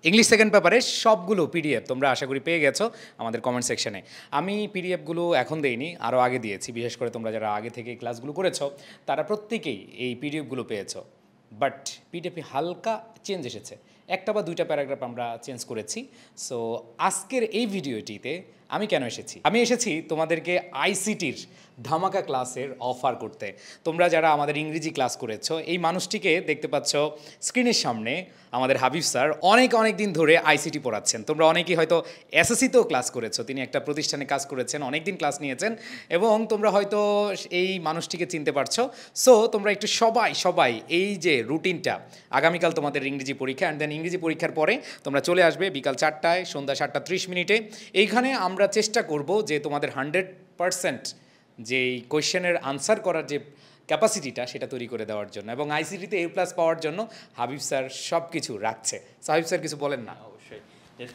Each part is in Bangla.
ইংলিশ সেকেন্ড পেপারের সবগুলো পিডিএফ তোমরা আশা করি পেয়ে গেছো আমাদের কমেন্ট সেকশনে। আমি পিডিএফগুলো এখন দেইনি, আরও আগে দিয়েছি। বিশেষ করে তোমরা যারা আগে থেকে ক্লাসগুলো করেছো তারা প্রত্যেকেই এই পিডিএফগুলো পেয়েছো। বাট পিডিএফে হালকা চেঞ্জ এসেছে, একটা বা দুইটা প্যারাগ্রাফ আমরা চেঞ্জ করেছি। সো আজকের এই ভিডিওটিতে আমি কেন এসেছি, আমি এসেছি তোমাদেরকে আইসিটির ধামাকা ক্লাসের অফার করতে। তোমরা যারা আমাদের ইংরেজি ক্লাস করেছো, এই মানুষটিকে দেখতে পাচ্ছ স্ক্রিনের সামনে, আমাদের হাবিব স্যার অনেক দিন ধরে আইসিটি পড়াচ্ছেন। তোমরা অনেকেই হয়তো এসএসসিতেও ক্লাস করেছো, তিনি একটা প্রতিষ্ঠানে কাজ করেছেন, অনেক দিন ক্লাস নিয়েছেন এবং তোমরা হয়তো এই মানুষটিকে চিনতে পারছো। সো তোমরা একটু সবাই এই যে রুটিনটা, আগামীকাল তোমাদের ইংরেজি পরীক্ষা, অ্যান্ড দেন ইংরেজি পরীক্ষার পরে তোমরা চলে আসবে বিকাল 4টায়, সন্ধ্যা 7:30। এইখানে আমরা চেষ্টা করব যে তোমাদের 100% যেই কোয়েশ্চেনের আনসার করার যে ক্যাপাসিটিটা সেটা তৈরি করে দেওয়ার জন্য, এবং আইসিটিতে A+ পাওয়ার জন্য হাবিব স্যার সব কিছু রাখছে। হাবিব স্যার কিছু বলেন না? অবশ্যই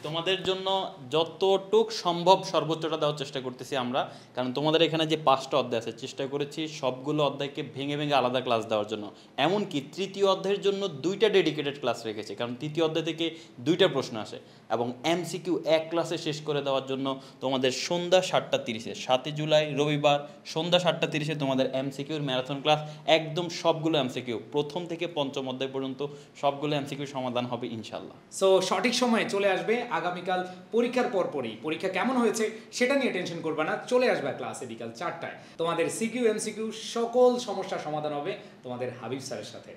তোমাদের জন্য যতটুক সম্ভব সর্বোচ্চটা দেওয়ার চেষ্টা করতেছি আমরা, কারণ তোমাদের এখানে যে 5টা অধ্যায় আছে, চেষ্টা করেছি সবগুলো অধ্যায়কে ভেঙে আলাদা ক্লাস দেওয়ার জন্য। এমনকি তৃতীয় অধ্যায়ের জন্য 2টা ডেডিকেটেড ক্লাস রেখেছি, কারণ তৃতীয় অধ্যায় থেকে 2টা প্রশ্ন আসে, এবং এমসিকিউ এক ক্লাসে শেষ করে দেওয়ার জন্য তোমাদের সন্ধ্যা 7:30, 7 জুলাই রবিবার সন্ধ্যা 7:30 তোমাদের এমসিকিউর ম্যারাথন ক্লাস। একদম সবগুলো এমসিকিউ প্রথম থেকে পঞ্চম অধ্যায় পর্যন্ত সবগুলো এমসিকিউ সমাধান হবে ইনশাল্লাহ। সো সঠিক সময়ে চলে আসবে আগামীকাল পরীক্ষার পরপরই। পরীক্ষা কেমন হয়েছে সেটা নিয়ে টেনশন করবে না, চলে আসবে ক্লাসে বিকাল 4টায়। তোমাদের সিকিউ এমসিকিউ সকল সমস্যার সমাধান হবে তোমাদের হাবিব স্যারের সাথে।